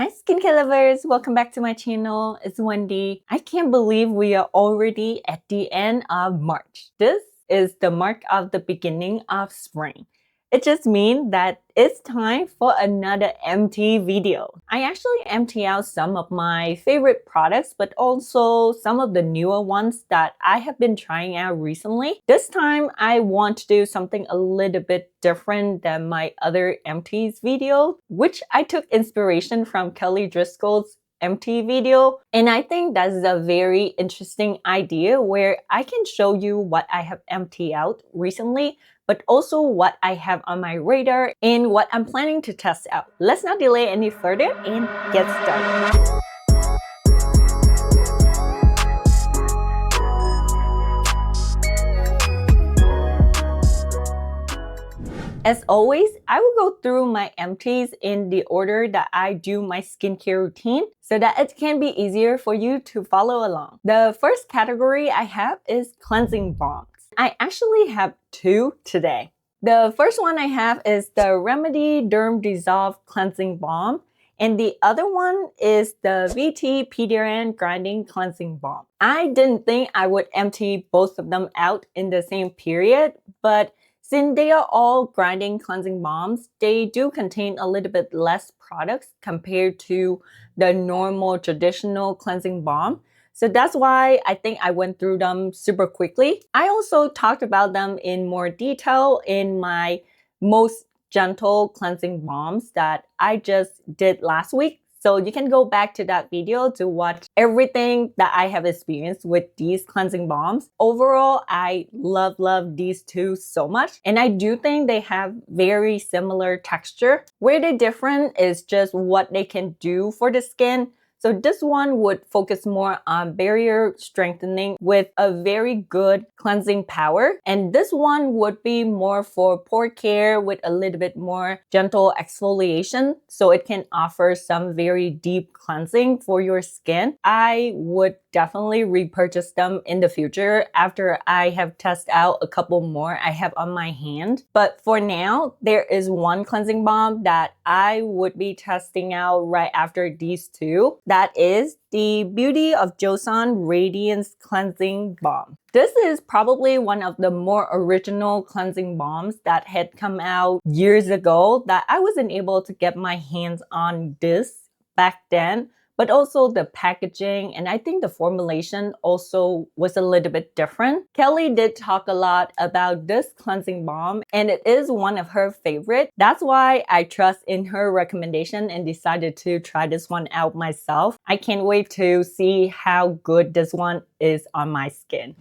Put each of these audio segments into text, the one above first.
Hi skincare lovers, welcome back to my channel. It's Wendy. I can't believe we are already at the end of March. This is the mark of the beginning of spring. It just means that it's time for another empty video. I actually empty out some of my favorite products, but also some of the newer ones that I have been trying out recently. This time, I want to do something a little bit different than my other empties video, which I took inspiration from Kelly Driscoll's empty video. And I think that's a very interesting idea where I can show you what I have emptied out recently, but also what I have on my radar and what I'm planning to test out. Let's not delay any further and get started. As always, I will go through my empties in the order that I do my skincare routine so that it can be easier for you to follow along. The first category I have is cleansing balms. I actually have two today. The first one I have is the Remedy Derm Dissolve Cleansing Balm, and the other one is the VT PDRN Grinding Cleansing Balm. I didn't think I would empty both of them out in the same period, but since they are all grinding cleansing balms, they do contain a little bit less products compared to the normal traditional cleansing balm. So that's why I think I went through them super quickly. I also talked about them in more detail in my most gentle cleansing balms that I just did last week. So you can go back to that video to watch everything that I have experienced with these cleansing balms. Overall, I love these two so much. And I do think they have very similar texture. Where they're different is just what they can do for the skin. So this one would focus more on barrier strengthening with a very good cleansing power. And this one would be more for pore care with a little bit more gentle exfoliation. So it can offer some very deep cleansing for your skin. I would definitely repurchase them in the future after I have tested out a couple more I have on my hand. But for now, there is one cleansing balm that I would be testing out right after these two. That is the Beauty of Joseon Radiance Cleansing Balm. This is probably one of the more original cleansing balms that had come out years ago that I wasn't able to get my hands on this back then. But also the packaging and I think the formulation also was a little bit different. Kelly did talk a lot about this cleansing balm and it is one of her favorites. That's why I trust in her recommendation and decided to try this one out myself. I can't wait to see how good this one is on my skin.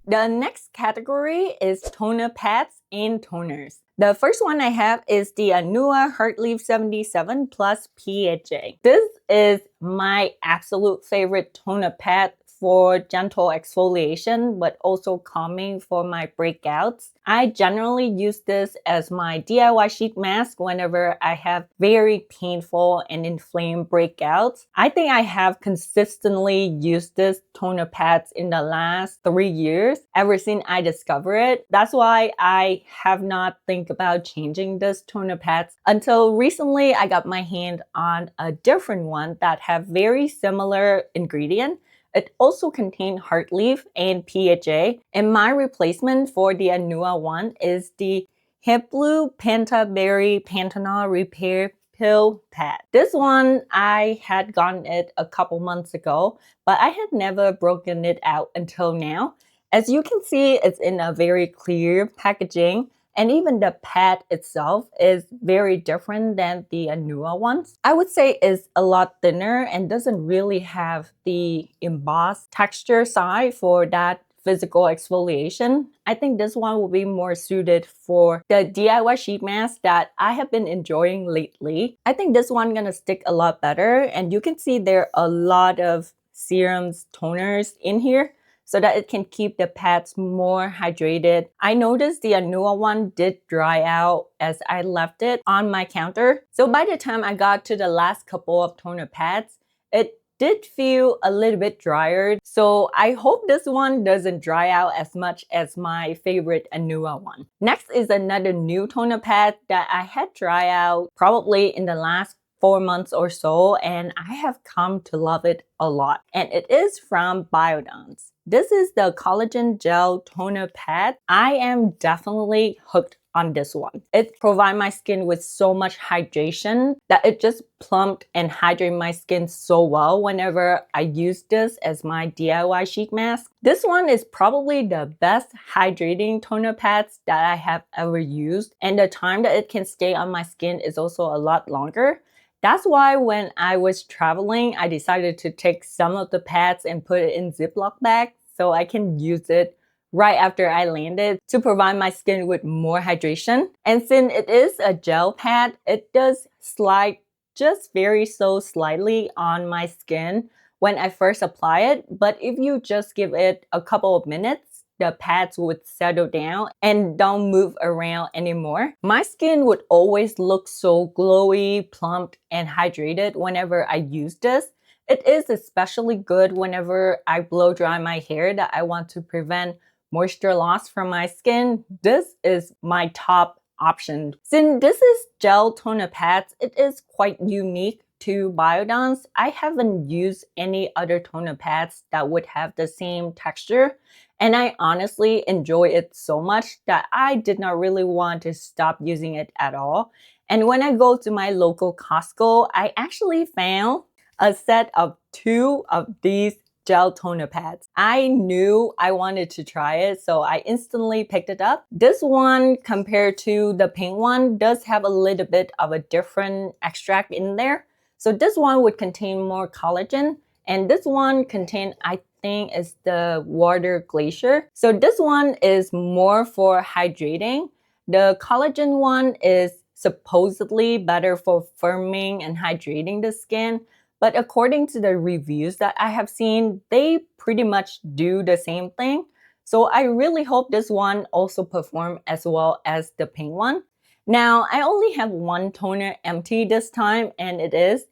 The next category is toner pads and toners. The first one I have is the Anua Heartleaf 77 plus PHA. This is my absolute favorite toner pad for gentle exfoliation, but also calming for my breakouts. I generally use this as my DIY sheet mask whenever I have very painful and inflamed breakouts. I think I have consistently used this toner pads in the last 3 years, ever since I discovered it. That's why I have not think about changing this toner pads until recently I got my hand on a different one that have very similar ingredients. It also contains Heartleaf and PHA, and my replacement for the Anua one is the HEVEBLUE Pentaberry Panthenol Repair Pill Pad. This one, I had gotten it a couple months ago, but I had never broken it out until now. As you can see, it's in a very clear packaging. And even the pad itself is very different than the Anua ones. I would say it's a lot thinner and doesn't really have the embossed texture side for that physical exfoliation. I think this one will be more suited for the DIY sheet mask that I have been enjoying lately. I think this one gonna stick a lot better, and you can see there are a lot of serums, toners in here, so that it can keep the pads more hydrated. I noticed the Anua one did dry out as I left it on my counter. So by the time I got to the last couple of toner pads, it did feel a little bit drier. So I hope this one doesn't dry out as much as my favorite Anua one. Next is another new toner pad that I had dry out probably in the last 4 months or so, and I have come to love it a lot. And it is from Biodance. This is the Collagen Gel Toner Pad. I am definitely hooked on this one. It provides my skin with so much hydration that it just plumped and hydrated my skin so well whenever I use this as my DIY sheet mask. This one is probably the best hydrating toner pads that I have ever used, and the time that it can stay on my skin is also a lot longer. That's why when I was traveling, I decided to take some of the pads and put it in Ziploc bags so I can use it right after I landed to provide my skin with more hydration. And since it is a gel pad, it does slide just very so slightly on my skin when I first apply it. But if you just give it a couple of minutes, the pads would settle down and don't move around anymore. My skin would always look so glowy, plumped, and hydrated whenever I use this. It is especially good whenever I blow dry my hair that I want to prevent moisture loss from my skin. This is my top option. Since this is gel toner pads, it is quite unique to Biodance. I haven't used any other toner pads that would have the same texture, and I honestly enjoy it so much that I did not really want to stop using it at all. And when I go to my local Costco, I actually found a set of 2 of these gel toner pads. I knew I wanted to try it, so I instantly picked it up. This one, compared to the pink one, does have a little bit of a different extract in there. So this one would contain more collagen, and this one contain, I think, is the water glacier. So this one is more for hydrating. The collagen one is supposedly better for firming and hydrating the skin. But according to the reviews that I have seen, they pretty much do the same thing. So I really hope this one also performs as well as the pink one. Now, I only have one toner empty this time, and it is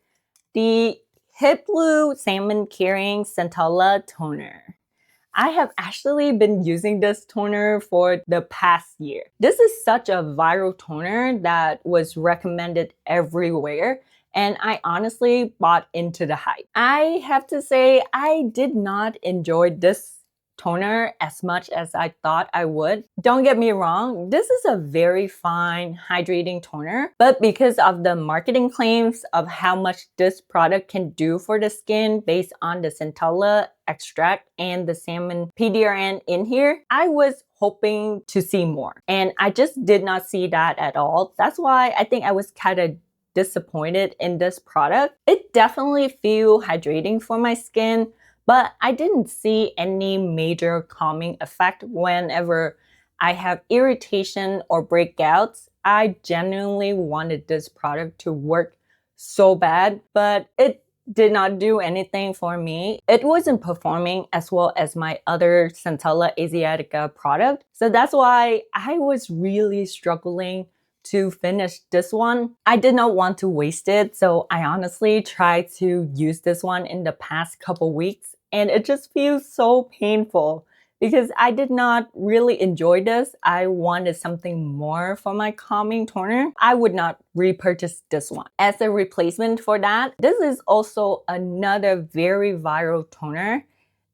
the HEVEBLUE Salmon Carrying Centella Toner. I have actually been using this toner for the past year. This is such a viral toner that was recommended everywhere, and I honestly bought into the hype. I have to say, I did not enjoy this toner as much as I thought I would. Don't get me wrong, this is a very fine hydrating toner, but because of the marketing claims of how much this product can do for the skin based on the Centella extract and the salmon PDRN in here, I was hoping to see more. And I just did not see that at all. That's why I think I was kind of disappointed in this product. It definitely feels hydrating for my skin, but I didn't see any major calming effect whenever I have irritation or breakouts. I genuinely wanted this product to work so bad, but it did not do anything for me. It wasn't performing as well as my other Centella Asiatica product. So that's why I was really struggling to finish this one. I did not want to waste it, so I honestly tried to use this one in the past couple weeks, and it just feels so painful because I did not really enjoy this. I wanted something more for my calming toner. I would not repurchase this one. As a replacement for that, this is also another very viral toner.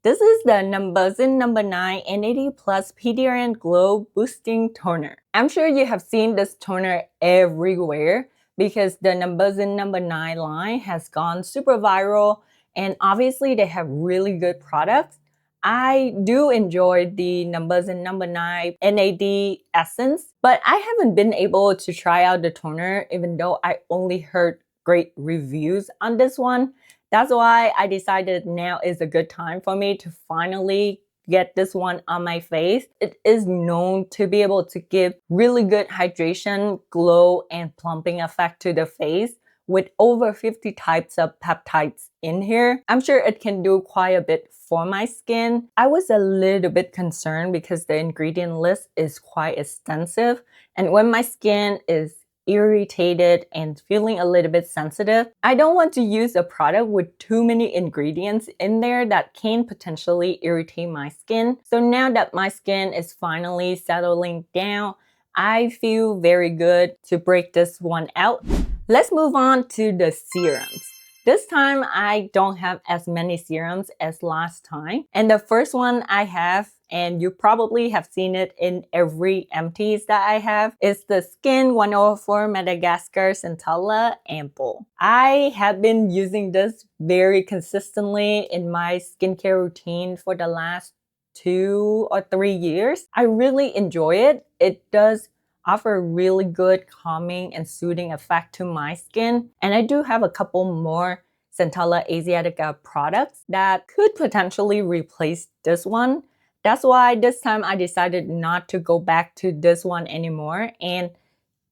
This is the Numbuzin No. 9 N80 Plus PDRN Glow Boosting Toner. I'm sure you have seen this toner everywhere because the Numbuzin No. 9 line has gone super viral, and obviously they have really good products. I do enjoy the Numbuzin No. 9 NAD Essence, but I haven't been able to try out the toner even though I only heard great reviews on this one. That's why I decided now is a good time for me to finally get this one on my face. It is known to be able to give really good hydration, glow, and plumping effect to the face with over 50 types of peptides in here. I'm sure it can do quite a bit for my skin. I was a little bit concerned because the ingredient list is quite extensive, and when my skin is irritated and feeling a little bit sensitive, I don't want to use a product with too many ingredients in there that can potentially irritate my skin. So now that my skin is finally settling down, I feel very good to break this one out. Let's move on to the serums. This time, I don't have as many serums as last time. And the first one I have, and you probably have seen it in every Empties that I have, is the Skin 104 Madagascar Centella Ampoule. I have been using this very consistently in my skincare routine for the last 2 or 3 years. I really enjoy it. It does offer a really good calming and soothing effect to my skin. And I do have a couple more Centella Asiatica products that could potentially replace this one. That's why this time I decided not to go back to this one anymore and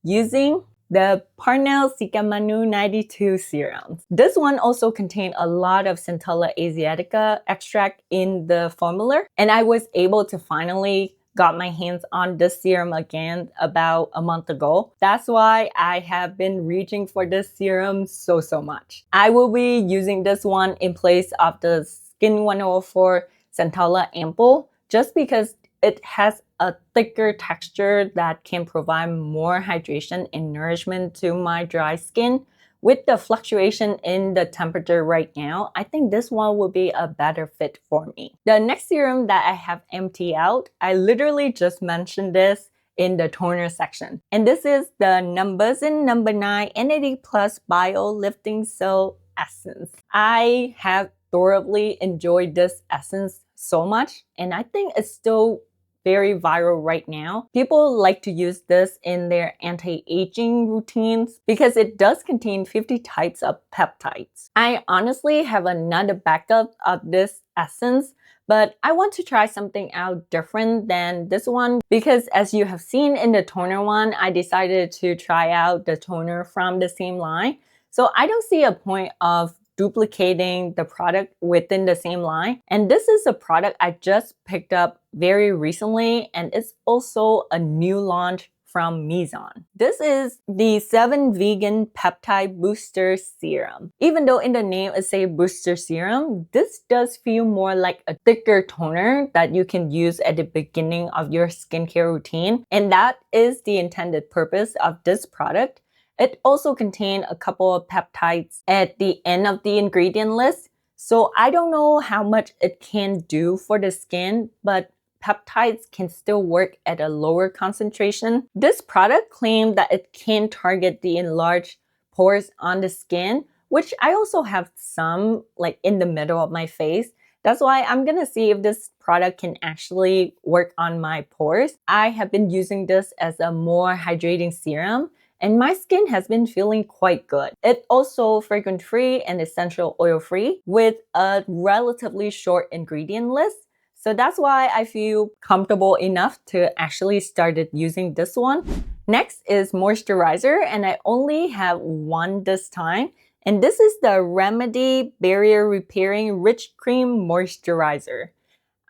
using the Parnell Sikamanu 92 serums. This one also contained a lot of Centella Asiatica extract in the formula, and I was able to finally got my hands on this serum again about a month ago. That's why I have been reaching for this serum so much. I will be using this one in place of the Skin 104 Centella Ampoule just because it has a thicker texture that can provide more hydration and nourishment to my dry skin. With the fluctuation in the temperature right now, I think this one will be a better fit for me. The next serum that I have emptied out, I literally just mentioned this in the toner section. And this is the Numbuzin No. 9 N80 Plus Bio Lifting Cell Essence. I have thoroughly enjoyed this essence so much, and I think it's still very viral right now. People like to use this in their anti-aging routines because it does contain 50 types of peptides. I honestly have another backup of this essence, but I want to try something out different than this one because as you have seen in the toner one, I decided to try out the toner from the same line. So I don't see a point of duplicating the product within the same line. And this is a product I just picked up very recently, and it's also a new launch from Mizon. This is the 7 Vegan Peptide Booster Serum. Even though in the name it says booster serum, this does feel more like a thicker toner that you can use at the beginning of your skincare routine. And that is the intended purpose of this product. It also contains a couple of peptides at the end of the ingredient list. So I don't know how much it can do for the skin, but peptides can still work at a lower concentration. This product claimed that it can target the enlarged pores on the skin, which I also have some like in the middle of my face. That's why I'm gonna see if this product can actually work on my pores. I have been using this as a more hydrating serum, and my skin has been feeling quite good. It's also fragrance-free and essential oil-free with a relatively short ingredient list. So that's why I feel comfortable enough to actually start using this one. Next is moisturizer, and I only have one this time. And this is the Remedy Barrier Repairing Rich Cream Moisturizer.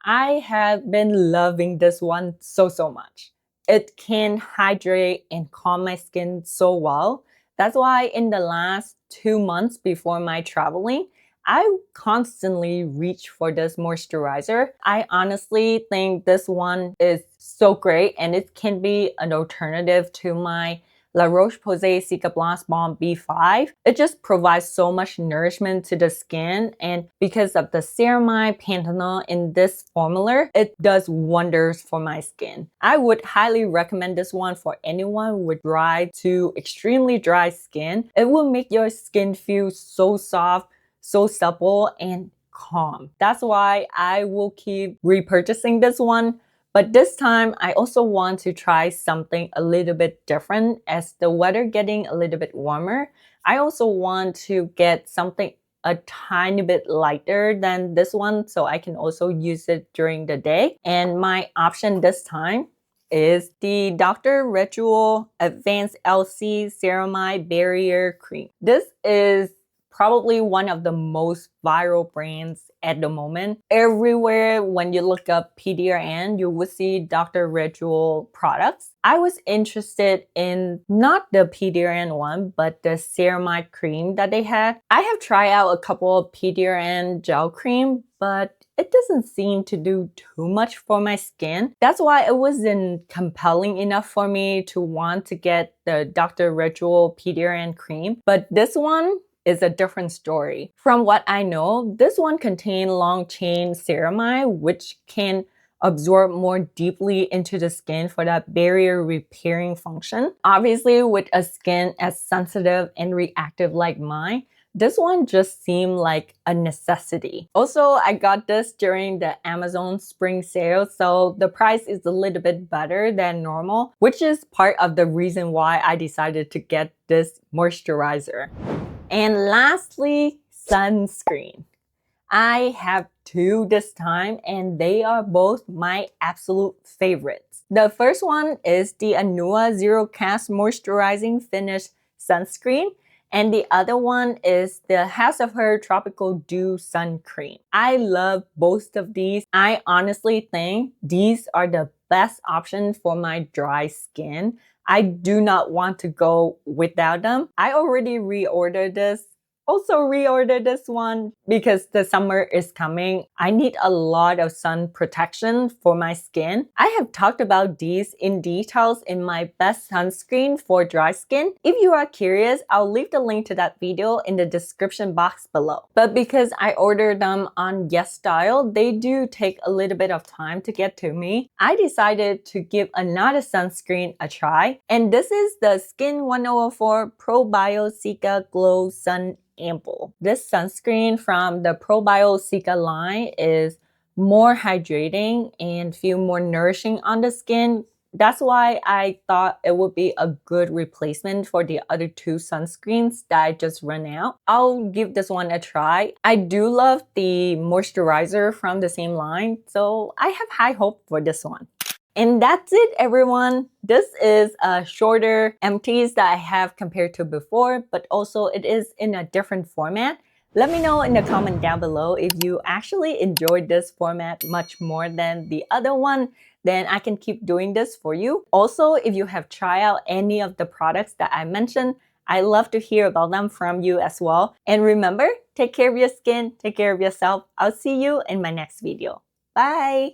I have been loving this one so much. It can hydrate and calm my skin so well. That's why in the last 2 months before my traveling, I constantly reach for this moisturizer. I honestly think this one is so great, and it can be an alternative to my La Roche-Posay Cicablance Balm B5. It just provides so much nourishment to the skin, and because of the ceramide Panthenol in this formula, it does wonders for my skin. I would highly recommend this one for anyone with dry to extremely dry skin. It will make your skin feel so soft, so supple, and calm. That's why I will keep repurchasing this one. But this time, I also want to try something a little bit different as the weather getting a little bit warmer. I also want to get something a tiny bit lighter than this one so I can also use it during the day. And my option this time is the Dr. Ritual Advanced LC Ceramide Barrier Cream. This is probably one of the most viral brands at the moment. Everywhere when you look up PDRN, you will see Dr. Ritual products. I was interested in not the PDRN one, but the ceramide cream that they had. I have tried out a couple of PDRN gel cream, but it doesn't seem to do too much for my skin. That's why it wasn't compelling enough for me to want to get the Dr. Ritual PDRN cream. But this one is a different story. From what I know, this one contains long-chain ceramide, which can absorb more deeply into the skin for that barrier repairing function. Obviously, with a skin as sensitive and reactive like mine, this one just seemed like a necessity. Also, I got this during the Amazon spring sale, so the price is a little bit better than normal, which is part of the reason why I decided to get this moisturizer. And lastly, sunscreen. I have two this time, and they are both my absolute favorites. The first one is the Anua Zero Cast Moisturizing Finish Sunscreen, and the other one is the House of Her Tropical Dew Sun Cream. I love both of these. I honestly think these are the best option for my dry skin. I do not want to go without them. I already reordered this. Also reordered this one because the summer is coming. I need a lot of sun protection for my skin. I have talked about these in details in my best sunscreen for dry skin. If you are curious, I'll leave the link to that video in the description box below. But because I ordered them on YesStyle, they do take a little bit of time to get to me. I decided to give another sunscreen a try, and this is the Skin 1004 Probio Cica Glow Sun Ample. This sunscreen from the Probio Cica line is more hydrating and feel more nourishing on the skin. That's why I thought it would be a good replacement for the other two sunscreens that I just ran out. I'll give this one a try. I do love the moisturizer from the same line, so I have high hope for this one. And that's it, everyone. This is a shorter empties that I have compared to before, but also it is in a different format. Let me know in the comment down below if you actually enjoyed this format much more than the other one, then I can keep doing this for you. Also, if you have tried out any of the products that I mentioned, I love to hear about them from you as well. And remember, take care of your skin, take care of yourself. I'll see you in my next video. Bye!